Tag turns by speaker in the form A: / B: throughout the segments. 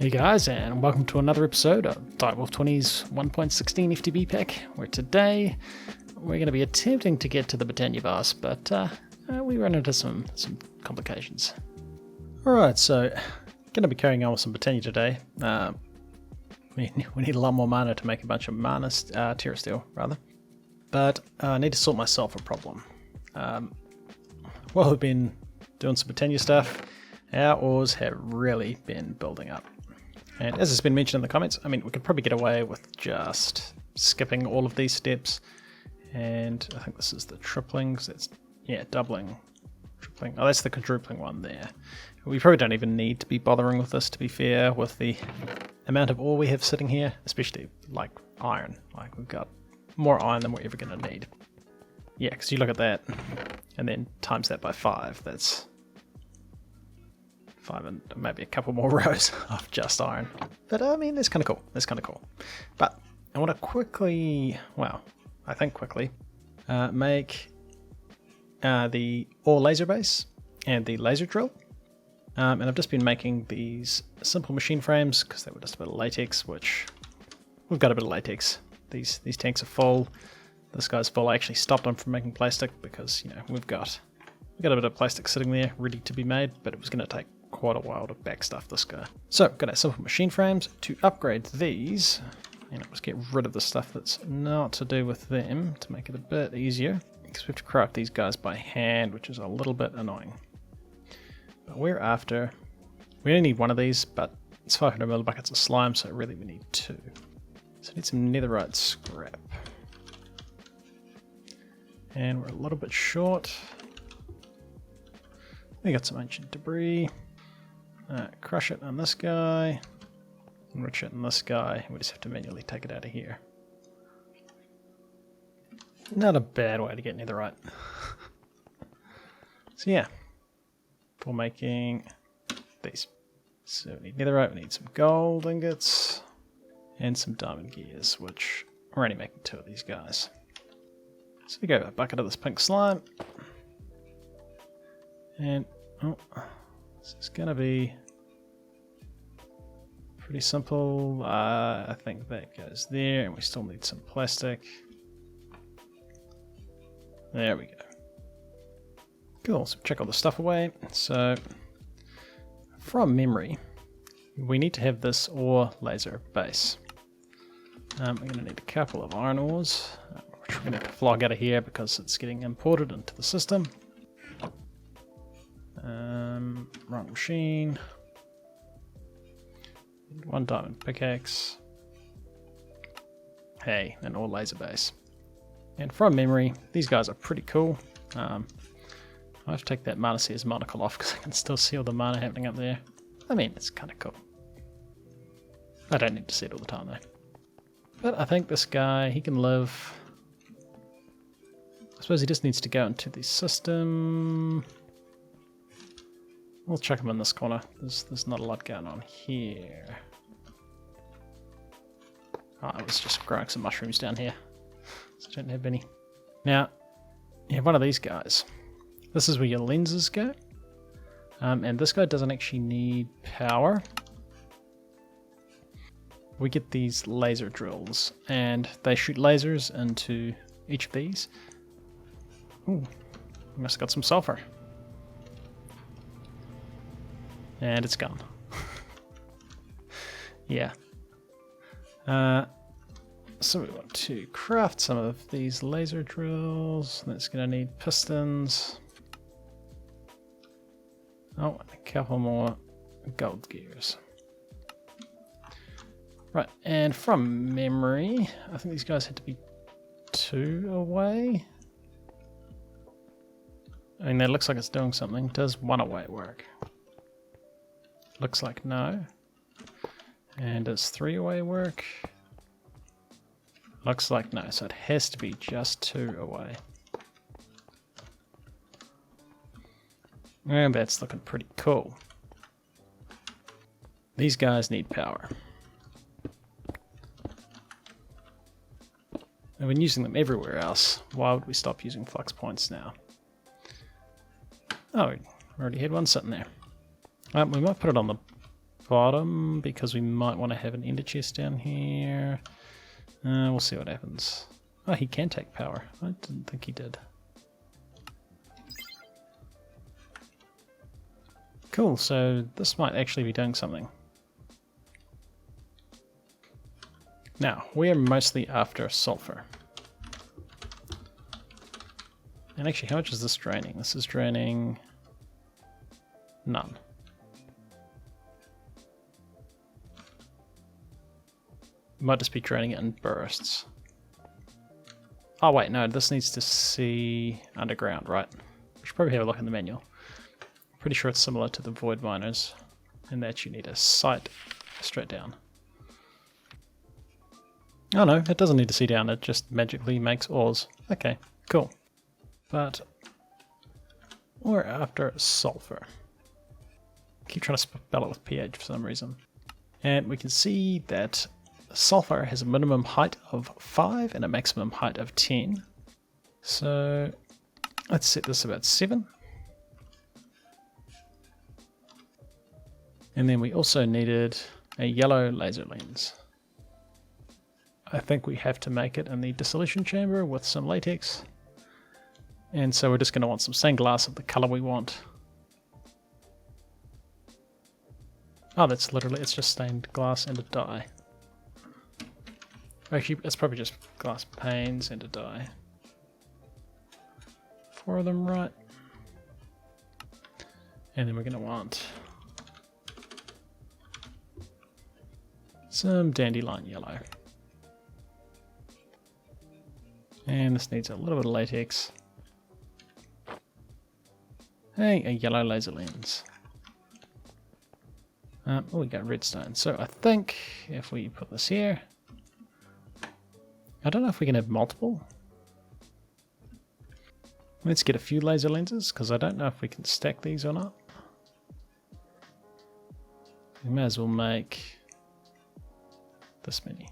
A: Hey guys, and welcome to another episode of Direwolf20's 1.16 FTB Pack, where today we're going to be attempting to get to the Botania boss, but we run into some complications. Alright, so going to be carrying on with some Botania today. We need a lot more mana to make a bunch of mana, Terra Steel rather, but I need to sort my Sulfur problem. While we've been doing some Botania stuff, our ores have really been building up. And as has been mentioned in the comments, I mean, we could probably get away with just skipping all of these steps. And I think this is the tripling, so that's, yeah, doubling, tripling. Oh, that's the quadrupling one there. We probably don't even need to be bothering with this, to be fair, with the amount of ore we have sitting here, especially like iron. Like, we've got more iron than we're ever going to need. Yeah, because you look at that, and then times that by 5, that's 5 and maybe a couple more rows of just iron. But I mean, that's kind of cool. That's kind of cool. But I want to quickly, well, I think quickly, make the ore laser base and the laser drill. And I've just been making these simple machine frames because they were just a bit of latex, which we've got a bit of latex. These tanks are full. This guy's full. I actually stopped them from making plastic because, you know, we've got a bit of plastic sitting there ready to be made, but it was going to take quite a while to backstuff this guy. So, got our simple machine frames. To upgrade these, and let's get rid of the stuff that's not to do with them to make it a bit easier, because we have to craft these guys by hand, which is a little bit annoying. But we only need one of these, but it's 500 mil buckets of slime, so really we need 2. So I need some netherite scrap. And we're a little bit short. We got some ancient debris. Crush it on this guy. Enrich it on this guy. We just have to manually take it out of here. Not a bad way to get netherite. So yeah, for making these. So we need netherite, we need some gold ingots, and some diamond gears, which we're only making 2 of these guys. So we go a bucket of this pink slime. And, oh, this is going to be pretty simple. I think that goes there, and we still need some plastic. There we go. Cool, so check all the stuff away. So, from memory, we need to have this ore laser base. We're going to need a couple of iron ores, which we're going to flog out of here because it's getting imported into the system. Wrong machine. 1 diamond pickaxe. Hey, an ore laser base. And from memory, these guys are pretty cool. I have to take that mana seer's monocle off because I can still see all the mana happening up there. I mean, it's kind of cool. I don't need to see it all the time though. But I think this guy, he can live. I suppose he just needs to go into the system. We'll chuck him in this corner. There's not a lot going on here. Oh, I was just growing some mushrooms down here. So I don't have any. Now, you have one of these guys. This is where your lenses go. And this guy doesn't actually need power. We get these laser drills, and they shoot lasers into each of these. Ooh, we must have got some sulfur. And it's gone. Yeah. So we want to craft some of these laser drills. That's going to need pistons. Oh, and a couple more gold gears. Right, and from memory, I think these guys had to be 2 away. I mean, that looks like it's doing something. Does 1 away work? Looks like no. And does 3 away work? Looks like no, so it has to be just 2 away. And that's looking pretty cool. These guys need power. I've been using them everywhere else. Why would we stop using flux points now? Oh, we already had one sitting there. We might put it on the bottom because we might want to have an ender chest down here. We'll see what happens. Oh, he can take power. I didn't think he did. Cool, so this might actually be doing something. Now, we are mostly after sulfur. And actually, how much is this draining? This is draining none. Might just be draining it in bursts. Oh wait, no, this needs to see underground, right? We should probably have a look in the manual. Pretty sure it's similar to the void miners, in that you need a sight straight down. Oh no, it doesn't need to see down, it just magically makes ores. Okay, cool. But we're after sulfur. Keep trying to spell it with PH for some reason. And we can see that sulfur has a minimum height of 5 and a maximum height of 10. So let's set this about 7. And then we also needed a yellow laser lens. I think we have to make it in the dissolution chamber with some latex. And so we're just going to want some stained glass of the color we want. Oh, that's literally, it's just stained glass and a dye. Actually, it's probably just glass panes and a dye. 4 of them, right? And then we're going to want some dandelion yellow. And this needs a little bit of latex. Hey, a yellow laser lens. Oh, we got redstone. So I think if we put this here, I don't know if we can have multiple. Let's get a few laser lenses, because I don't know if we can stack these or not. We may as well make this many.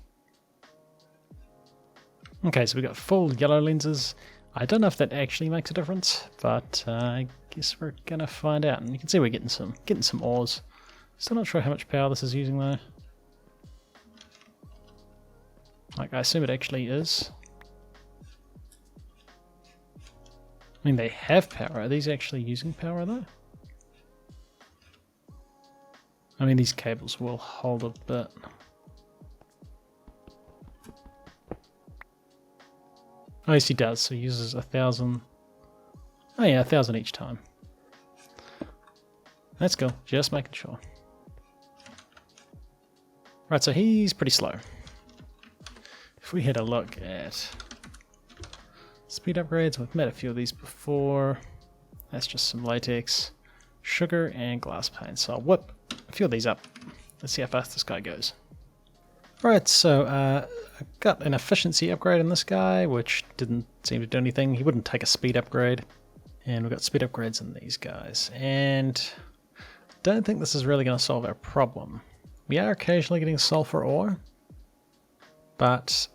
A: Okay, so we got full yellow lenses. I don't know if that actually makes a difference, but I guess we're gonna find out. And you can see we're getting some ores. Still not sure how much power this is using though. Like, I assume it actually is. I mean, they have power. Are these actually using power though? I mean, these cables will hold a bit. Oh, yes, he does. So he uses 1,000. Oh yeah, 1,000 each time. That's cool. Just making sure. Right, so he's pretty slow. If we had a look at speed upgrades, we've met a few of these before. That's just some latex, sugar, and glass paint. So I'll whip a few of these up. Let's see how fast this guy goes. Alright, so I got an efficiency upgrade in this guy, which didn't seem to do anything. He wouldn't take a speed upgrade. And we've got speed upgrades in these guys. And don't think this is really going to solve our problem. We are occasionally getting sulfur ore, but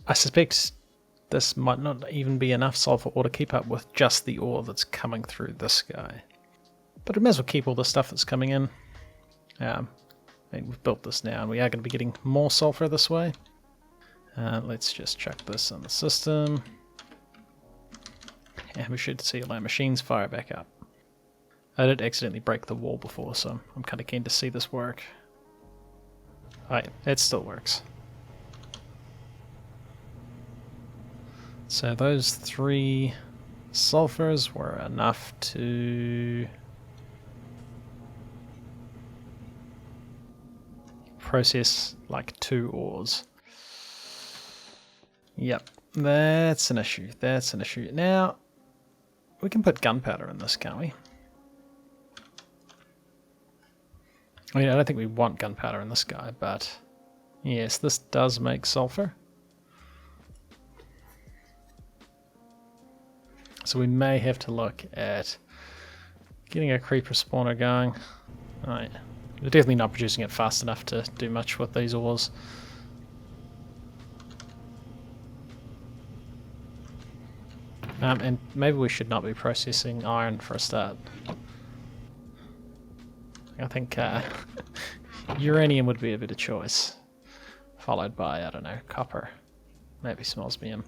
A: I suspect this might not even be enough sulfur ore to keep up with just the ore that's coming through this guy. But we may as well keep all the stuff that's coming in. We've built this now, and we are going to be getting more sulfur this way. Let's just chuck this on the system. And we should see all our machines fire back up. I did accidentally break the wall before, so I'm kind of keen to see this work. Alright, it still works. So those 3 sulfurs were enough to process like 2 ores. Yep, that's an issue. That's an issue. Now, we can put gunpowder in this, can't we? I mean, I don't think we want gunpowder in this guy, but yes, this does make sulfur. So we may have to look at getting a creeper spawner going. Alright, we're definitely not producing it fast enough to do much with these ores. And maybe we should not be processing iron for a start. I think Uranium would be a better choice. Followed by, I don't know, copper. Maybe some osmium.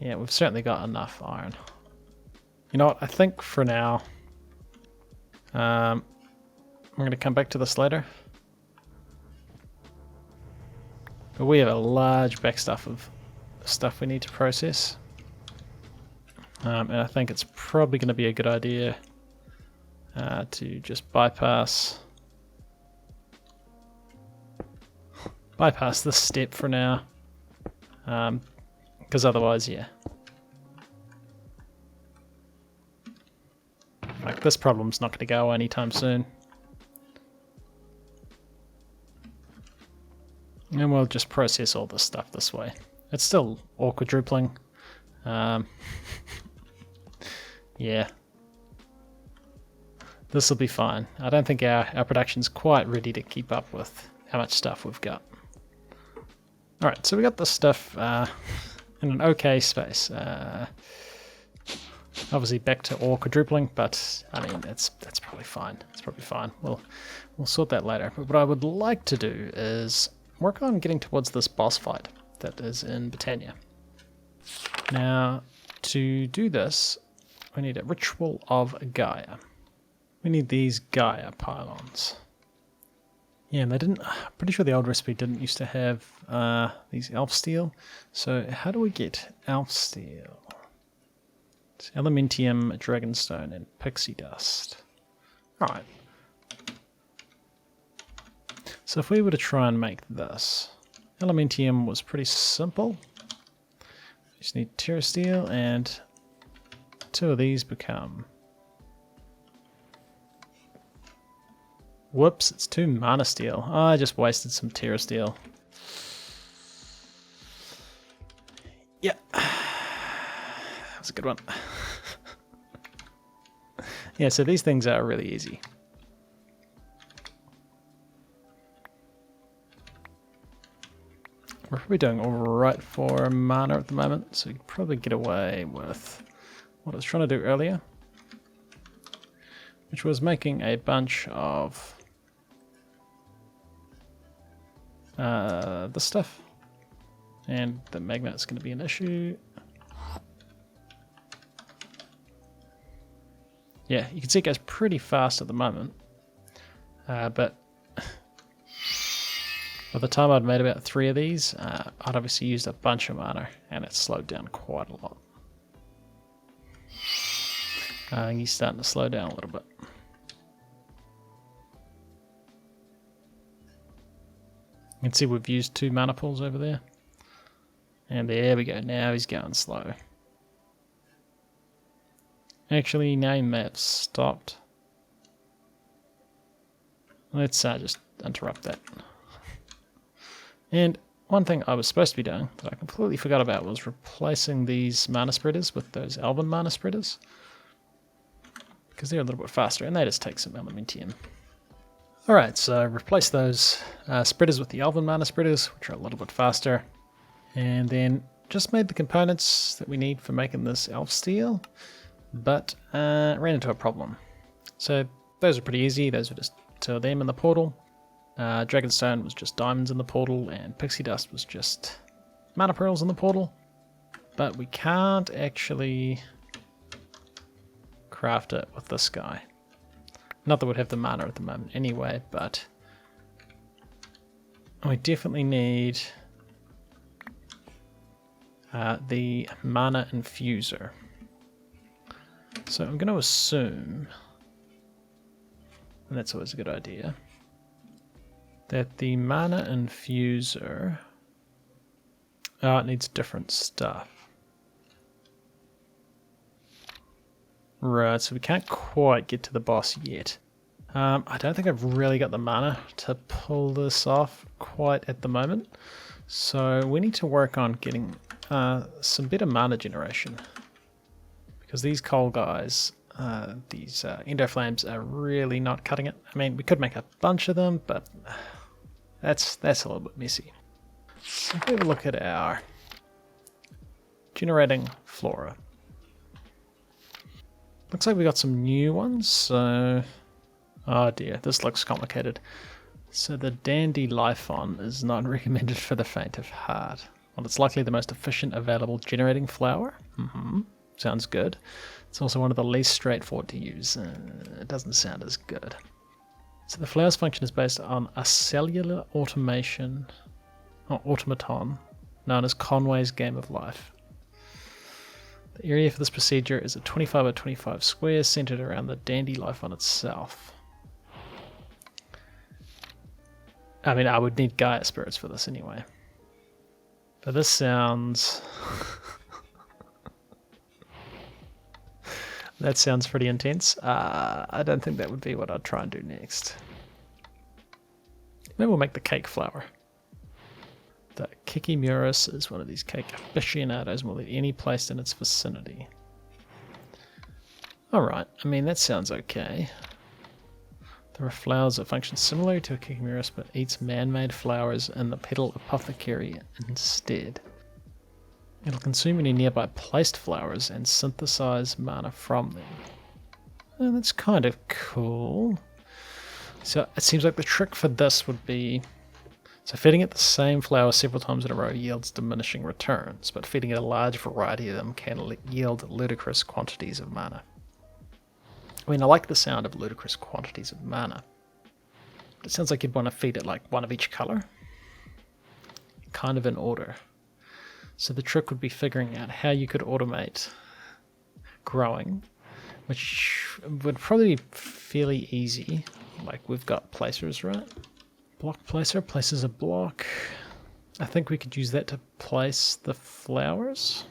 A: Yeah, we've certainly got enough iron. You know what, I think for now, I'm going to come back to this later. But we have a large backstuff of stuff we need to process. And I think it's probably going to be a good idea to just bypass this step for now. Because otherwise, yeah. Like, this problem's not going to go anytime soon. And we'll just process all this stuff this way. It's still all quadrupling. Yeah. This will be fine. I don't think our production's quite ready to keep up with how much stuff we've got. Alright, so we got this stuff in an okay space. Obviously back to all quadrupling, but I mean that's probably fine. It's probably fine. We'll sort that later. But what I would like to do is work on getting towards this boss fight that is in Botania. Now, to do this, we need a ritual of Gaia. We need these Gaia pylons. Yeah, and they didn't. I'm pretty sure the old recipe didn't used to have these Alfsteel. So how do we get Alfsteel? It's Elementium, Dragonstone, and Pixie Dust. Alright. So if we were to try and make this, Elementium was pretty simple. We just need Terrasteel, and 2 of these become... Whoops, it's 2 mana steel. Oh, I just wasted some Terrasteel. Yeah. That's a good one. Yeah, so these things are really easy. We're probably doing alright for mana at the moment, so we could probably get away with what I was trying to do earlier, which was making a bunch of this stuff, and the magnet's going to be an issue. Yeah, you can see it goes pretty fast at the moment, but by the time I'd made about 3 of these, I'd obviously used a bunch of mana, and it slowed down quite a lot. And he's starting to slow down a little bit. You can see we've used 2 mana pools over there. And there we go, now he's going slow. Actually, now he may have stopped. Let's just interrupt that. And one thing I was supposed to be doing that I completely forgot about was replacing these mana spreaders with those Elven mana spreaders, because they're a little bit faster and they just take some Elementium. Alright, so replace those spreaders with the Elven mana spreaders, which are a little bit faster, and then just made the components that we need for making this Alfsteel, but ran into a problem. So those are pretty easy, those are just 2 of them in the portal. Dragonstone was just diamonds in the portal, and Pixie Dust was just mana pearls in the portal. But we can't actually craft it with this guy. Not that we'd have the mana at the moment anyway, but we definitely need the mana infuser. So I'm going to assume, and that's always a good idea, that the mana infuser, it needs different stuff. Right, so we can't quite get to the boss yet. I don't think I've really got the mana to pull this off quite at the moment. So we need to work on getting some better mana generation. Because these coal guys, these endo flames are really not cutting it. I mean, we could make a bunch of them, but that's a little bit messy. So if we have a look at our generating flora. Looks like we got some new ones, so Oh dear, this looks complicated. So the dandelion is not recommended for the faint of heart. Well, it's likely the most efficient available generating flower. Sounds good. It's also one of the least straightforward to use. It doesn't sound as good. So the flower's function is based on a cellular automation, or automaton, known as Conway's Game of Life. The area for this procedure is a 25 by 25 square centered around the dandelion itself. I mean, I would need Gaia spirits for this anyway. But this sounds... that sounds pretty intense. I don't think that would be what I'd try and do next. Maybe we'll make the cake flower. The Kikimuris is one of these cake aficionados and will eat any placed in its vicinity. Alright, I mean that sounds okay. There are flowers that function similarly to a Kikimuris but eats man-made flowers in the petal apothecary instead. It'll consume any nearby placed flowers and synthesize mana from them. Oh, that's kind of cool. So it seems like the trick for this would be... So feeding it the same flower several times in a row yields diminishing returns, but feeding it a large variety of them can yield ludicrous quantities of mana. I mean, I like the sound of ludicrous quantities of mana. But it sounds like you'd want to feed it like one of each color. Kind of in order. So the trick would be figuring out how you could automate growing, which would probably be fairly easy. Like we've got placers, right? Block placer places a block. I think we could use that to place the flowers.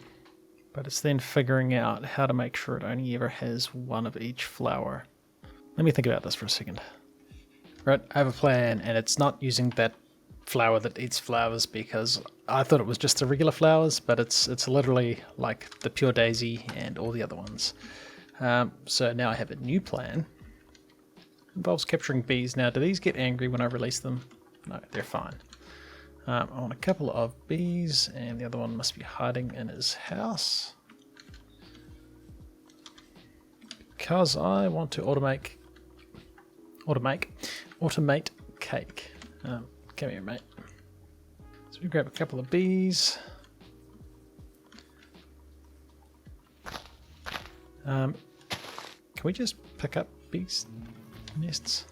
A: But it's then figuring out how to make sure it only ever has one of each flower. Let me think about this for a second. Right, I have a plan, and it's not using that flower that eats flowers because I thought it was just the regular flowers, but it's literally like the pure daisy and all the other ones. So now I have a new plan. Involves capturing bees. Now, do these get angry when I release them? No, they're fine. I want a couple of bees, and the other one must be hiding in his house. Because I want to automate cake. Come here, mate. So we grab a couple of bees. Can we just pick up bees nests?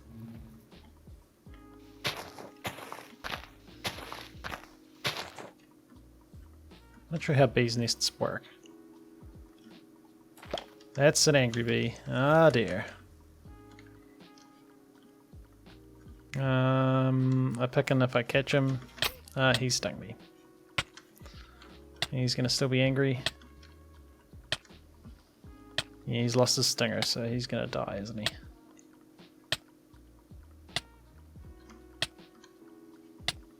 A: Not sure how bees nests work. That's an angry bee. Ah dear. I reckon if I catch him, he stung me. He's gonna still be angry. Yeah, he's lost his stinger, so he's gonna die, isn't he?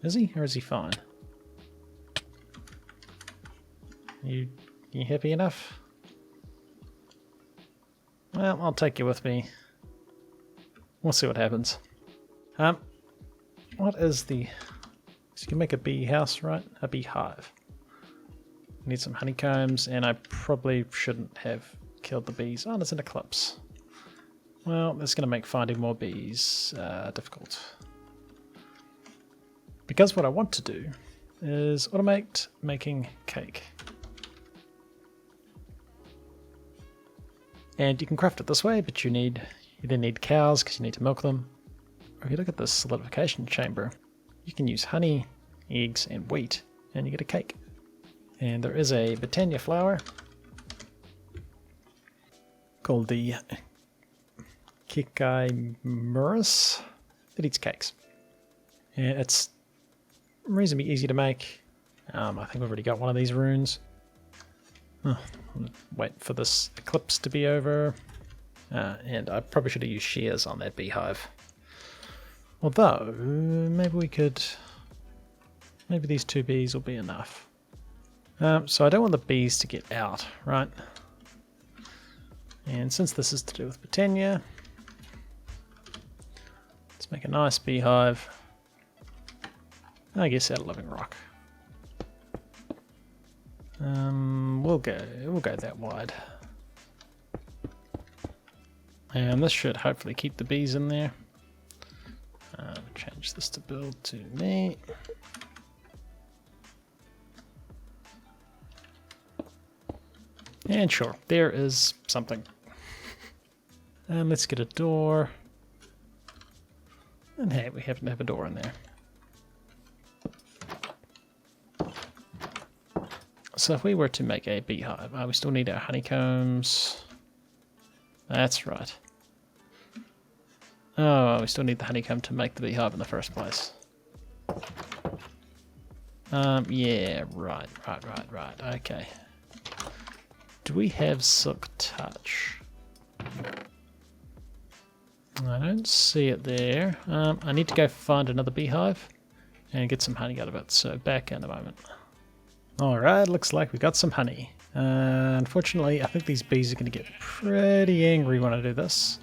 A: Is he, or is he fine? You happy enough? Well, I'll take you with me. We'll see what happens. What is the... So you can make a bee house, right? A beehive. Need some honeycombs, and I probably shouldn't have killed the bees. Oh, there's an eclipse. Well, that's going to make finding more bees difficult. Because what I want to do is automate making cake. And you can craft it this way, but you then need cows because you need to milk them. Or if you look at this solidification chamber, you can use honey, eggs, and wheat, and you get a cake. And there is a Botania flower called the Kikimuris that eats cakes. And it's reasonably easy to make. I think we've already got one of these runes. Wait for this eclipse to be over. And I probably should have used shears on that beehive. Although, maybe these two bees will be enough. So I don't want the bees to get out, right? And since this is to do with Botania, let's make a nice beehive. I guess out of living rock. We'll go that wide. And this should hopefully keep the bees in there. Change this to build to me. And sure, there is something. And let's get a door. And hey, we happen to have a door in there. So if we were to make a beehive, we still need our honeycombs. That's right. Oh, we still need the honeycomb to make the beehive in the first place. Yeah, right. Okay. Do we have Silk Touch? I don't see it there. I need to go find another beehive and get some honey out of it, so back in a moment. Alright, looks like we got some honey. Unfortunately, I think these bees are going to get pretty angry when I do this.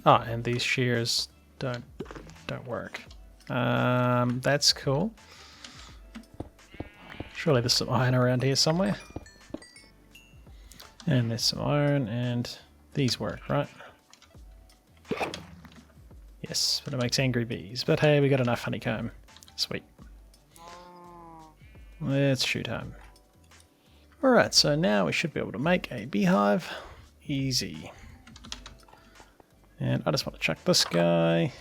A: Ah, and these shears don't work. That's cool. Surely there's some iron around here somewhere. And there's some iron, and these work, right? Yes, but it makes angry bees. But hey, we got enough honeycomb. Sweet. Let's shoot home. Alright, so now we should be able to make a beehive. Easy. And I just want to chuck this guy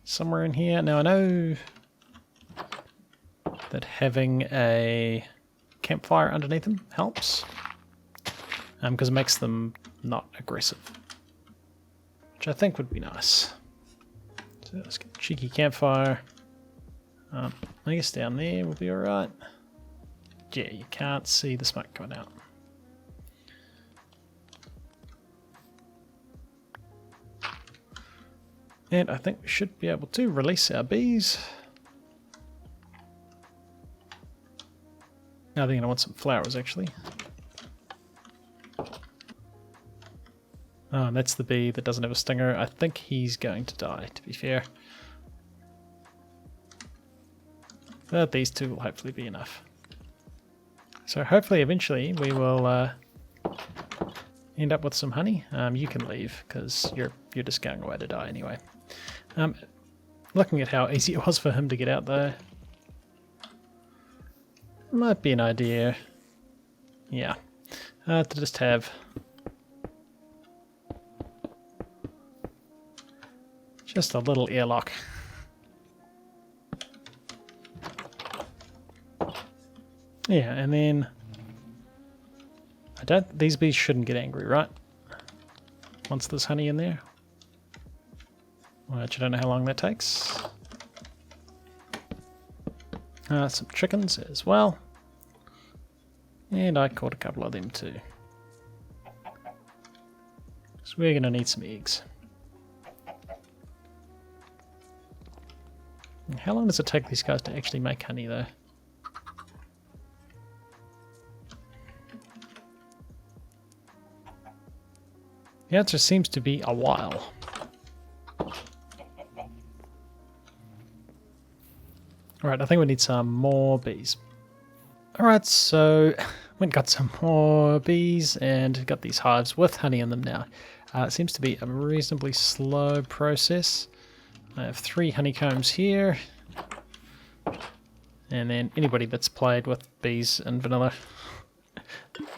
A: somewhere in here. Now I know that having a campfire underneath them helps. Because it makes them not aggressive. Which I think would be nice. So let's get a cheeky campfire. I guess down there will be alright. Yeah, you can't see the smoke coming out. And I think we should be able to release our bees. Now they're going to want some flowers actually. Oh, and that's the bee that doesn't have a stinger. I think he's going to die, to be fair. But these two will hopefully be enough. So hopefully eventually we will end up with some honey. You can leave because you're just going away to die anyway. Looking at how easy it was for him to get out though, might be an idea. Yeah, to just have just a little airlock. Yeah, and then these bees shouldn't get angry, right? Once there's honey in there. Well, I actually don't know how long that takes. Some chickens as well. And I caught a couple of them too. So we're going to need some eggs. How long does it take these guys to actually make honey though? The answer seems to be a while. Alright, I think we need some more bees. Alright, so went and got some more bees and got these hives with honey in them now. It seems to be a reasonably slow process. I have 3 honeycombs here. And then anybody that's played with bees and vanilla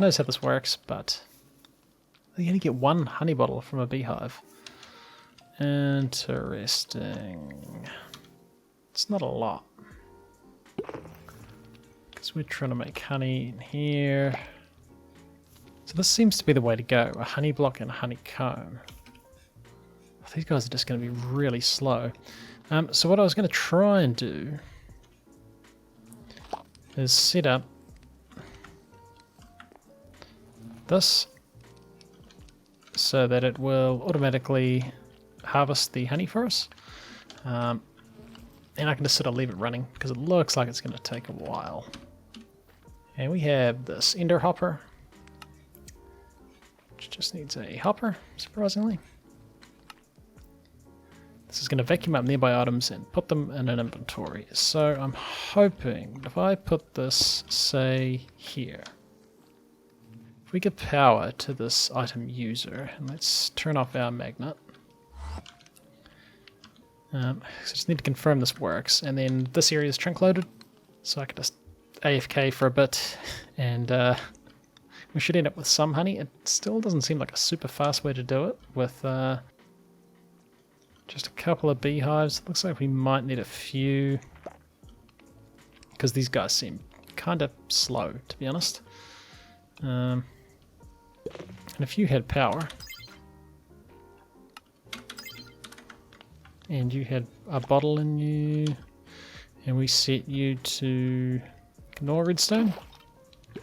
A: knows how this works, but you only get 1 honey bottle from a beehive. Interesting. It's not a lot. Because we're trying to make honey in here. So this seems to be the way to go. A honey block and a honeycomb. These guys are just going to be really slow. So what I was going to try and do is set up this so that it will automatically harvest the honey for us. And I can just sort of leave it running because it looks like it's going to take a while. And we have this ender hopper, which just needs a hopper, surprisingly. This is going to vacuum up nearby items and put them in an inventory. So I'm hoping if I put this, say, here, If we give power to this item user, and let's turn off our magnet. So just need to confirm this works, and then this area is trunk loaded, so I can just AFK for a bit, and we should end up with some honey. It still doesn't seem like a super fast way to do it, with just a couple of beehives. It looks like we might need a few, because these guys seem kind of slow, to be honest. And if you had power, and you had a bottle in you, and we set you to ignore redstone, you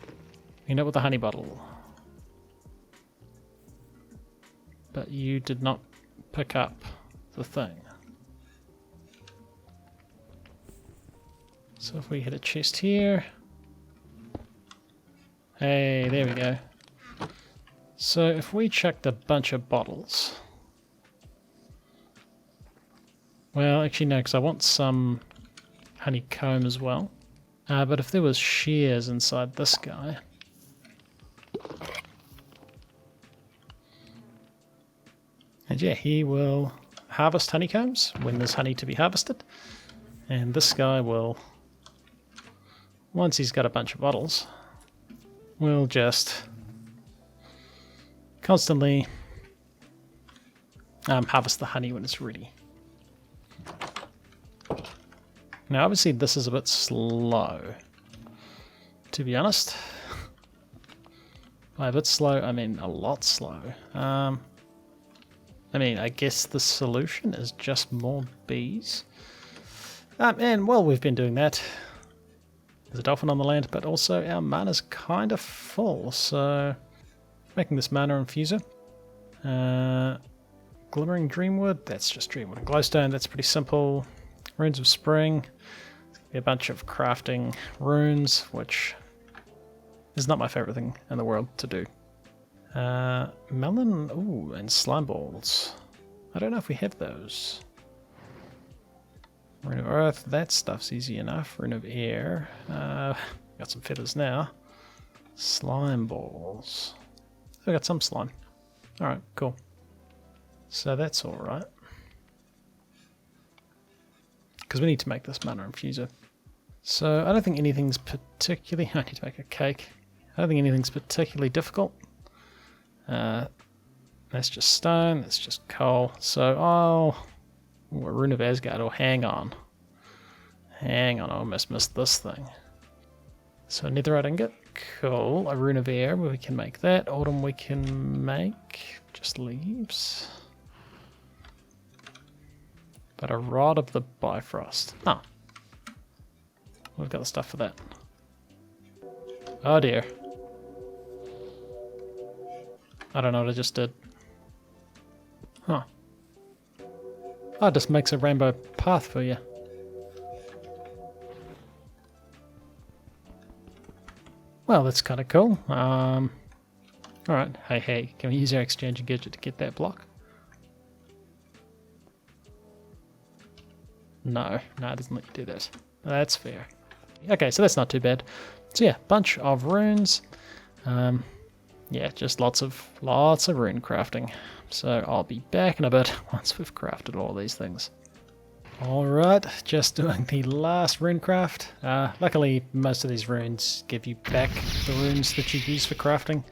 A: end up with a honey bottle. But you did not pick up the thing. So if we hit a chest here, hey, there we go. So if we chucked a bunch of bottles, well, actually no, because I want some honeycomb as well. But if there was shears inside this guy, and yeah, he will harvest honeycombs when there's honey to be harvested, and this guy will, once he's got a bunch of bottles, will just constantly harvest the honey when it's ready. Now obviously this is a bit slow, to be honest. By a bit slow, I mean a lot slow. I mean, I guess the solution is just more bees. And while we've been doing that, there's a dolphin on the land, but also our mana's kind of full, so making this mana infuser. Glimmering Dreamwood, that's just Dreamwood and Glowstone, that's pretty simple. Runes of Spring, a bunch of crafting runes, which is not my favorite thing in the world to do. Melon, ooh, and slime balls. I don't know if we have those. Rune of Earth, that stuff's easy enough. Rune of Air, got some feathers now. Slime balls. I got some slime. Alright, cool. So that's alright. Because we need to make this mana infuser. So I don't think anything's particularly... I need to make a cake. I don't think anything's particularly difficult. That's just stone, that's just coal. So, a Rune of Asgard. Oh, hang on. Hang on, I almost missed this thing. So netherite ingot, cool. A Rune of Air, we can make that. Autumn we can make just leaves. But a Rod of the Bifrost. Oh. We've got the stuff for that. Oh dear. I don't know what I just did. Huh. Oh, it just makes a rainbow path for you. Well, that's kind of cool. Alright, hey, can we use our exchange gadget to get that block? No, it doesn't let you do that. That's fair. Okay, so that's not too bad. So yeah, bunch of runes. Yeah, just lots of rune crafting. So I'll be back in a bit once we've crafted all these things. Alright, just doing the last rune craft. Luckily, most of these runes give you back the runes that you use for crafting.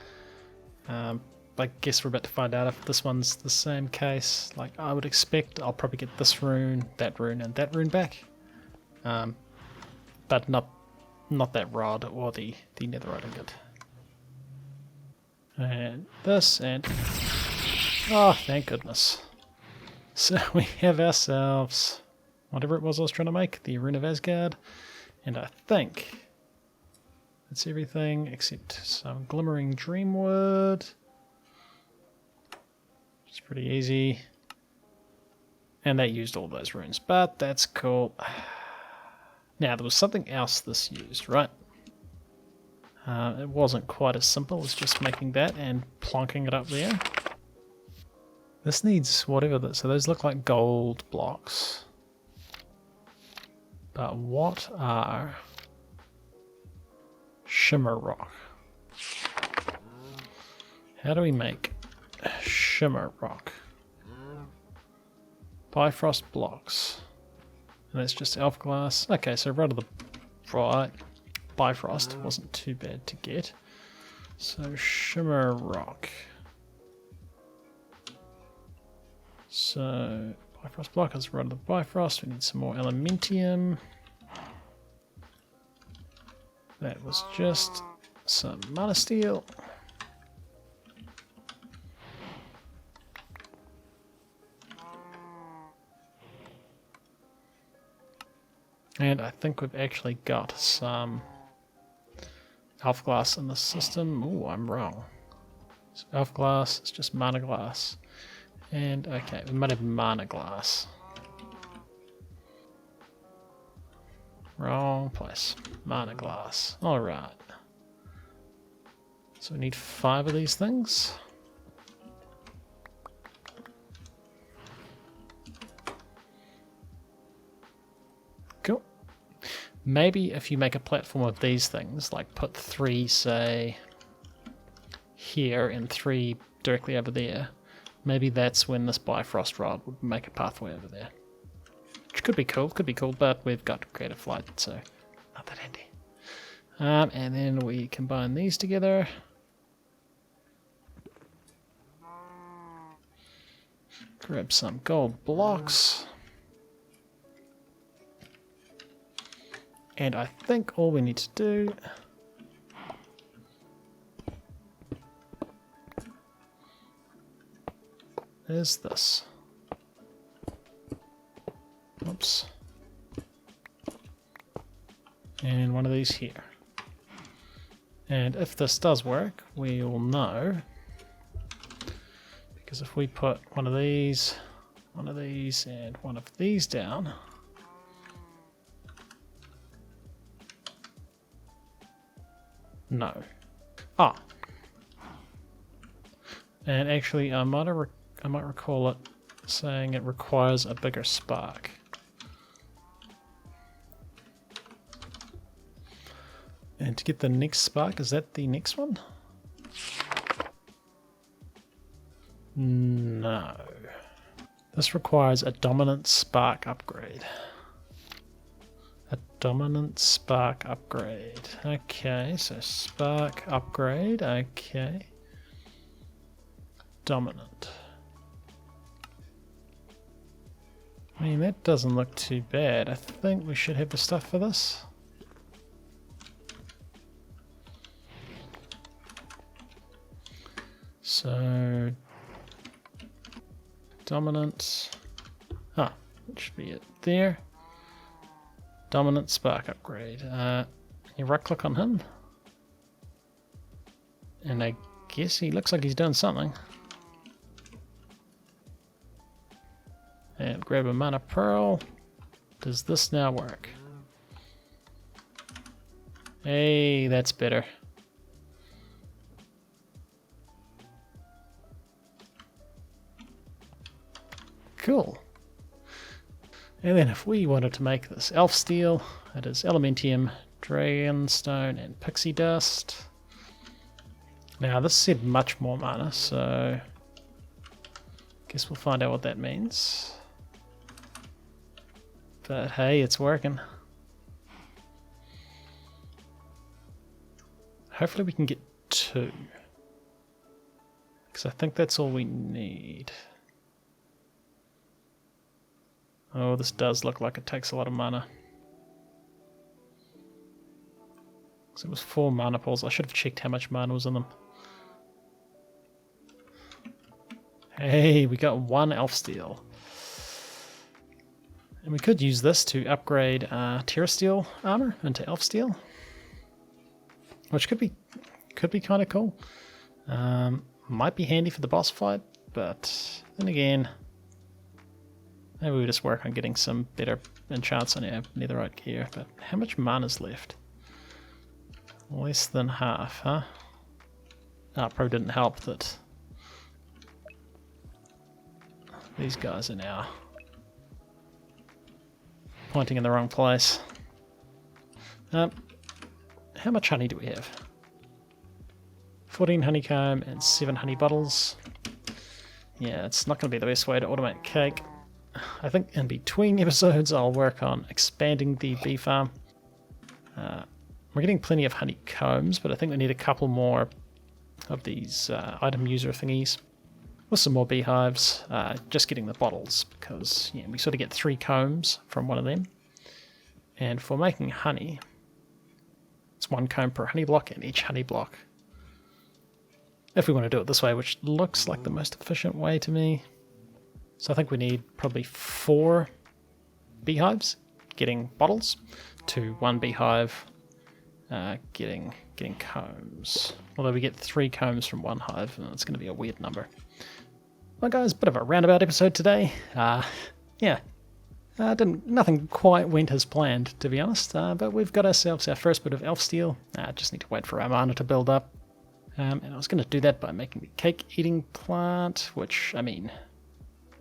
A: I guess we're about to find out if this one's the same case. Like I would expect, I'll probably get this rune, and that rune back. But not that rod or the netherite ingot. And this, and oh, thank goodness. So we have ourselves whatever it was I was trying to make, the Rune of Asgard, and I think that's everything except some Glimmering Dreamwood. It's pretty easy. And that used all those runes, but that's cool. Now, there was something else this used, right? It wasn't quite as simple as just making that and plonking it up there. This needs whatever that, so those look like gold blocks. But what are shimmer rock? How do we make shimmer rock? Bifrost blocks. And that's just elf glass. Okay, so right of the right. Bifrost wasn't too bad to get. So shimmer rock. So Bifrost block is right of the Bifrost. We need some more Elementium. That was just some mana steel. And I think we've actually got some elf glass in the system. Ooh, I'm wrong. So elf glass is just mana glass. And okay, we might have mana glass. Wrong place. Mana glass. Alright. So we need 5 of these things. Cool. Maybe if you make a platform of these things, like put 3, say, here and 3 directly over there, maybe that's when this Bifrost rod would make a pathway over there. Which could be cool, but we've got Creative Flight, so not that handy. And then we combine these together. Grab some gold blocks. And I think all we need to do is this. Oops. And one of these here. And if this does work, we will know. Because if we put one of these, and one of these down, no. Ah. And actually, I might recall it saying it requires a bigger spark. And to get the next spark, is that the next one? No. This requires a dominant spark upgrade. A dominant spark upgrade. Okay, so spark upgrade, okay. Dominant. I mean, that doesn't look too bad. I think we should have the stuff for this. So, dominant. Ah, that should be it there. Dominant spark upgrade. You right click on him. And I guess he looks like he's done something. And grab a mana pearl. Does this now work? Hey, that's better. Cool. And then if we wanted to make this Alfsteel, it is Elementium, Dragonstone, and Pixie Dust. Now this said much more mana, so guess we'll find out what that means. But hey, it's working. Hopefully we can get 2. Because I think that's all we need. Oh, this does look like it takes a lot of mana. So it was 4 mana pools. I should have checked how much mana was in them. Hey, we got 1 Alfsteel. And we could use this to upgrade Terrasteel armor into Alfsteel, which could be kind of cool. Might be handy for the boss fight, but then again, maybe we just work on getting some better enchants on our netherite gear. But how much mana's left? Less than half, huh? Ah, probably didn't help that these guys are now pointing in the wrong place. How much honey do we have? 14 honeycomb and 7 honey bottles. Yeah, it's not going to be the best way to automate cake. I think in between episodes I'll work on expanding the bee farm. We're getting plenty of honeycombs, but I think we need a couple more of these item user thingies. With some more beehives, just getting the bottles, because yeah, we sort of get 3 combs from one of them. And for making honey, it's 1 comb per honey block, and each honey block, if we want to do it this way, which looks like the most efficient way to me. So I think we need probably 4 beehives getting bottles to 1 beehive getting combs. Although we get 3 combs from 1 hive, and it's going to be a weird number. Well guys, bit of a roundabout episode today. Yeah, nothing quite went as planned, to be honest, but we've got ourselves our first bit of Alfsteel. Just need to wait for our mana to build up. And I was going to do that by making the cake eating plant, which, I mean,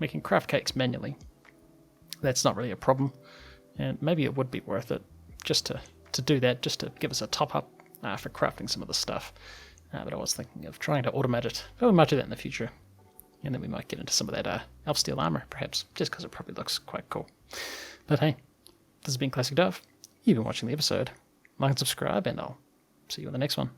A: we can craft cakes manually. That's not really a problem, and maybe it would be worth it just to do that, just to give us a top up for crafting some of the stuff. But I was thinking of trying to automate it, but we might do that in the future. And then we might get into some of that Alfsteel armor, perhaps, just because it probably looks quite cool. But hey, this has been ClassicDuff. You've been watching the episode. Like and subscribe, and I'll see you in the next one.